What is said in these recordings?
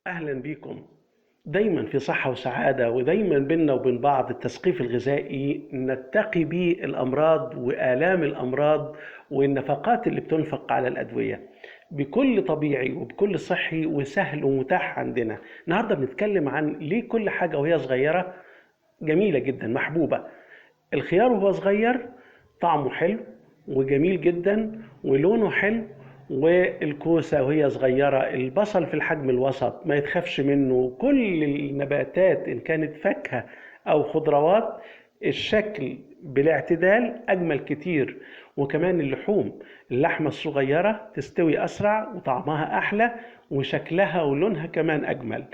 أهلا بيكم. دايما في صحة وسعادة، ودايما بيننا وبين بعض التثقيف الغذائي نتقي بيه الأمراض وآلام الأمراض والنفقات اللي بتنفق على الأدوية بكل طبيعي وبكل صحي وسهل ومتاح عندنا. النهاردة بنتكلم عن ليه كل حاجة وهي صغيرة جميلة جدا محبوبة. الخيار وهو صغير طعمه حلو وجميل جدا ولونه حلو، والكوسة وهي صغيرة، البصل في الحجم الوسط ما يتخافش منه، كل النباتات إن كانت فاكهة أو خضروات الشكل بالاعتدال أجمل كتير. وكمان اللحمة الصغيرة تستوي أسرع وطعمها أحلى وشكلها ولونها كمان أجمل،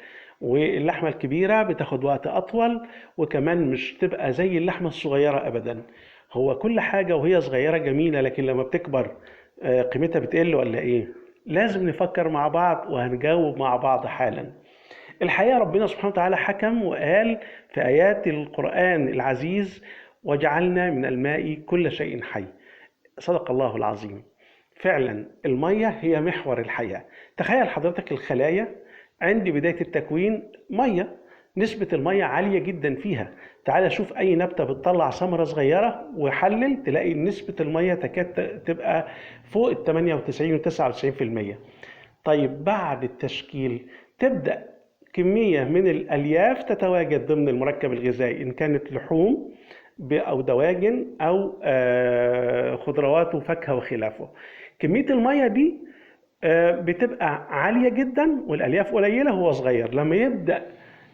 واللحمة الكبيرة بتاخد وقت أطول وكمان مش تبقى زي اللحمة الصغيرة أبدا. هو كل حاجة وهي صغيرة جميلة، لكن لما بتكبر قيمتها بتقل ولا إيه؟ لازم نفكر مع بعض وهنجاوب مع بعض حالا. الحقيقة ربنا سبحانه وتعالى حكم وقال في آيات القرآن العزيز: وجعلنا من الماء كل شيء حي. صدق الله العظيم. فعلا المية هي محور الحياة. تخيل حضرتك الخلايا عند بداية التكوين مية، نسبة المية عالية جدا فيها. تعال شوف أي نبتة بتطلع ثمرة صغيرة وحلل تلاقي نسبة المية تكاد تبقى فوق ال 98 و 99%. طيب بعد التشكيل تبدأ كمية من الألياف تتواجد ضمن المركب الغذائي، إن كانت لحوم أو دواجن أو خضروات وفاكهة وخلافه. كمية المية دي بتبقى عالية جدا والألياف قليلة وهو صغير. لما يبدأ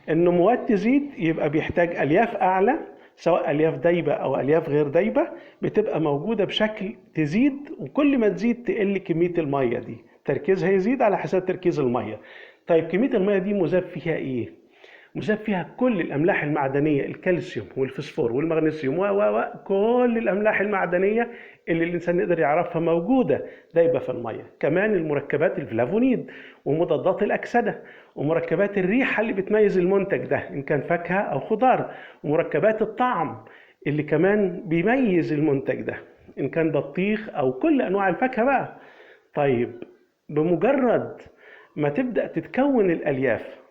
النموات تزيد يبقى بيحتاج ألياف أعلى، سواء ألياف دايبة أو ألياف غير دايبة بتبقى موجودة بشكل تزيد، وكل ما تزيد تقل كمية المية دي، تركيزها يزيد على حساب تركيز المية. طيب كمية المية دي مذاب فيها إيه؟ مذاب فيها كل الأملاح المعدنية، الكالسيوم والفوسفور والمغنيسيوم كل الأملاح المعدنية اللي الإنسان يقدر يعرفها موجودة دايبة في المية. كمان المركبات الفلافونيد ومضادات الأكسدة ومركبات الريحة اللي بتميز المنتج ده إن كان فاكهة أو خضار، ومركبات الطعم اللي كمان بيميز المنتج ده إن كان بطيخ أو كل أنواع الفاكهة بقى. طيب بمجرد ما تبدأ تتكون الألياف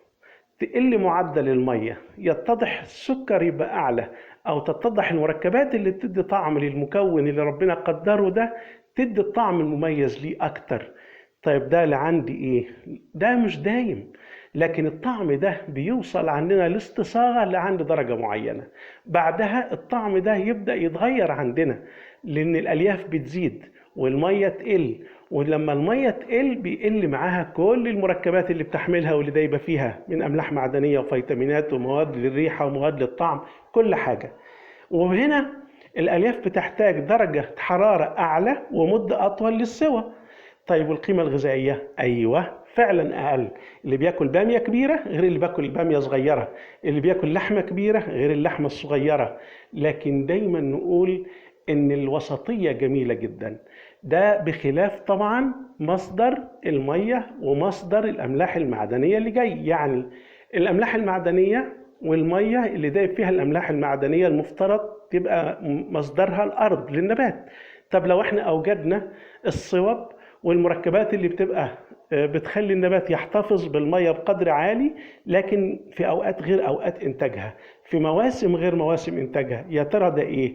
تقل معدل المية، يتضح السكر يبقى أعلى، أو تتضح المركبات اللي بتدي طعم للمكون اللي ربنا قدره ده تدي الطعم المميز ليه أكتر. طيب ده اللي عندي إيه؟ ده مش دايم، لكن الطعم ده بيوصل عندنا لاستصاغة لعند درجة معينة، بعدها الطعم ده يبدأ يتغير عندنا لأن الألياف بتزيد والمية تقل، ولما المية تقل بيقل معاها كل المركبات اللي بتحملها واللي دايبة فيها من أملاح معدنية وفيتامينات ومواد للريحة ومواد للطعم، كل حاجة. وهنا الألياف بتحتاج درجة حرارة أعلى ومدة أطول للسوى. طيب والقيمة الغذائية؟ أيوة فعلا أقل. اللي بياكل بامية كبيرة غير اللي بياكل بامية صغيرة، اللي بياكل لحمة كبيرة غير اللحمة الصغيرة. لكن دايما نقول إن الوسطية جميلة جدا، ده بخلاف طبعا مصدر المية ومصدر الأملاح المعدنية اللي جاي. يعني الأملاح المعدنية والمية اللي دايب فيها الأملاح المعدنية المفترض تبقى مصدرها الأرض للنبات. طب لو احنا أوجدنا الصوب والمركبات اللي بتبقى بتخلي النبات يحتفظ بالمية بقدر عالي، لكن في أوقات غير أوقات إنتاجها، في مواسم غير مواسم إنتاجها، يا ترى ده إيه؟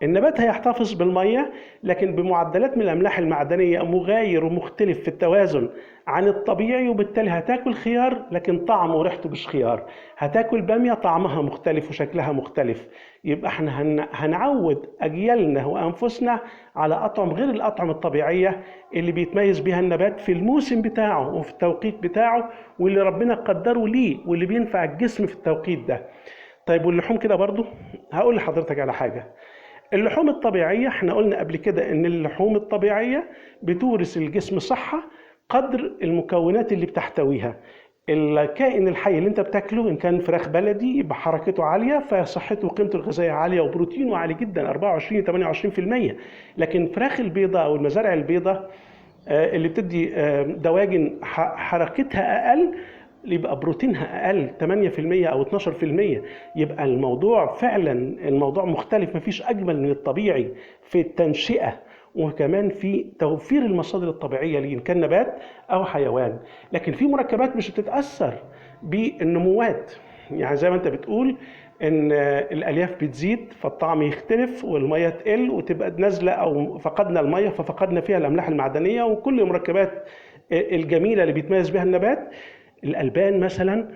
النبات هيحتفظ بالمية لكن بمعدلات من الأملاح المعدنية مغاير ومختلف في التوازن عن الطبيعي، وبالتالي هتاكل خيار لكن طعمه وريحته مش خيار، هتاكل بامية طعمها مختلف وشكلها مختلف. يبقى احنا هنعود أجيالنا وأنفسنا على أطعم غير الأطعمة الطبيعية اللي بيتميز بها النبات في الموسم بتاعه وفي التوقيت بتاعه واللي ربنا قدره ليه واللي بينفع الجسم في التوقيت ده. طيب واللحوم كده برضو هقول لحضرتك على حاجة. اللحوم الطبيعية احنا قلنا قبل كده ان اللحوم الطبيعية بتورث الجسم صحة قدر المكونات اللي بتحتويها. الكائن الحي اللي انت بتاكله ان كان فراخ بلدي يبقى حركته عالية فصحته وقيمته الغذائية عالية وبروتينه عالي جدا 24 28%. لكن فراخ البيضة او المزارع البيضة اللي بتدي دواجن حركتها اقل يبقى بروتينها اقل 8% او 12%. يبقى الموضوع فعلا الموضوع مختلف، مفيش اجمل من الطبيعي في التنشئة وكمان في توفير المصادر الطبيعية ليه إن كان نبات أو حيوان. لكن في مركبات مش بتتأثر بالنموات، يعني زي ما أنت بتقول إن الألياف بتزيد فالطعم يختلف والمية تقل وتبقى نازلة، أو فقدنا المية ففقدنا فيها الأملاح المعدنية وكل المركبات الجميلة اللي بيتميز بها النبات. الألبان مثلا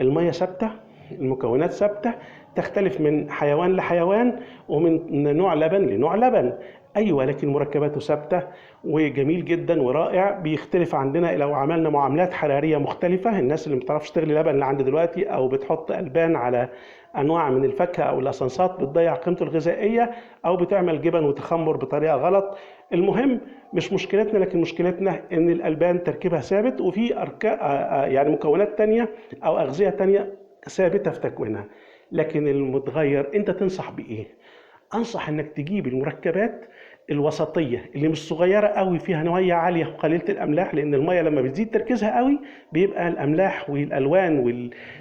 المية ثابتة، المكونات ثابتة، تختلف من حيوان لحيوان ومن نوع لبن لنوع لبن. أيوة، لكن مركباته ثابتة وجميل جدا ورائع. بيختلف عندنا لو عملنا معاملات حرارية مختلفة، الناس اللي متعرفش تغلي لبن اللي عند دلوقتي أو بتحط ألبان على أنواع من الفاكهة أو الأسانسات بتضيع قيمته الغذائية، أو بتعمل جبن وتخمر بطريقة غلط. المهم مش مشكلتنا، لكن مشكلتنا إن الألبان تركيبها ثابت وفي يعني مكونات تانية أو أغذية تانية ثابتة في تكوينها. لكن المتغير أنت تنصح بإيه؟ أنصح إنك تجيب المركبات الوسطية اللي مش صغيرة قوي فيها نوعية عالية وقليلة الأملاح، لأن المية لما بتزيد تركيزها قوي بيبقى الأملاح والألوان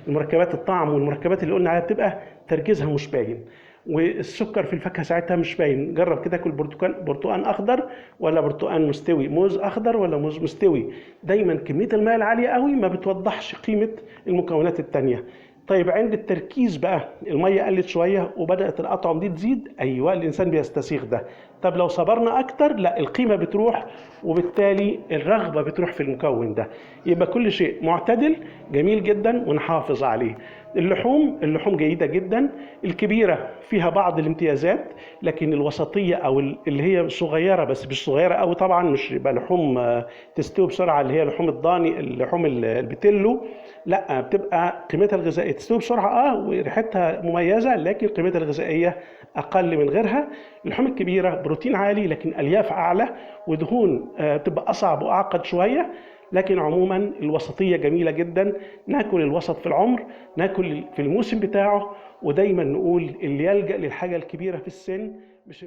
والمركبات الطعم والمركبات اللي قلنا عليها بتبقى تركيزها مش باين، والسكر في الفاكهة ساعتها مش باين. جرب كده كل برتقان أخضر ولا برتقان مستوي، موز أخضر ولا موز مستوي. دايما كمية المية العالية قوي ما بتوضحش قيمة المكونات التانية. طيب عند التركيز بقى المية قلت شوية وبدأت الأطعم دي تزيد، أيوة الإنسان بيستسيغ ده. طب لو صبرنا أكتر لا، القيمة بتروح وبالتالي الرغبة بتروح في المكون ده. يبقى كل شيء معتدل جميل جدا ونحافظ عليه. اللحوم جيدة جدا، الكبيرة فيها بعض الامتيازات، لكن الوسطية أو اللي هي صغيرة بس مش صغيرة أوي طبعا، مش يبقى لحوم تستوي بسرعة اللي هي لحوم الضاني، اللحوم البتلو، لا بتبقى قيمتها الغذائية تستوي بسرعة وريحتها مميزة، لكن قيمتها الغذائية أقل من غيرها. اللحوم الكبيرة بروتين عالي لكن ألياف أعلى، ودهون تبقى أصعب وأعقد شوية. لكن عموما الوسطية جميلة جدا. ناكل الوسط في العمر، ناكل في الموسم بتاعه، ودايما نقول اللي يلجأ للحاجة الكبيرة في السن مش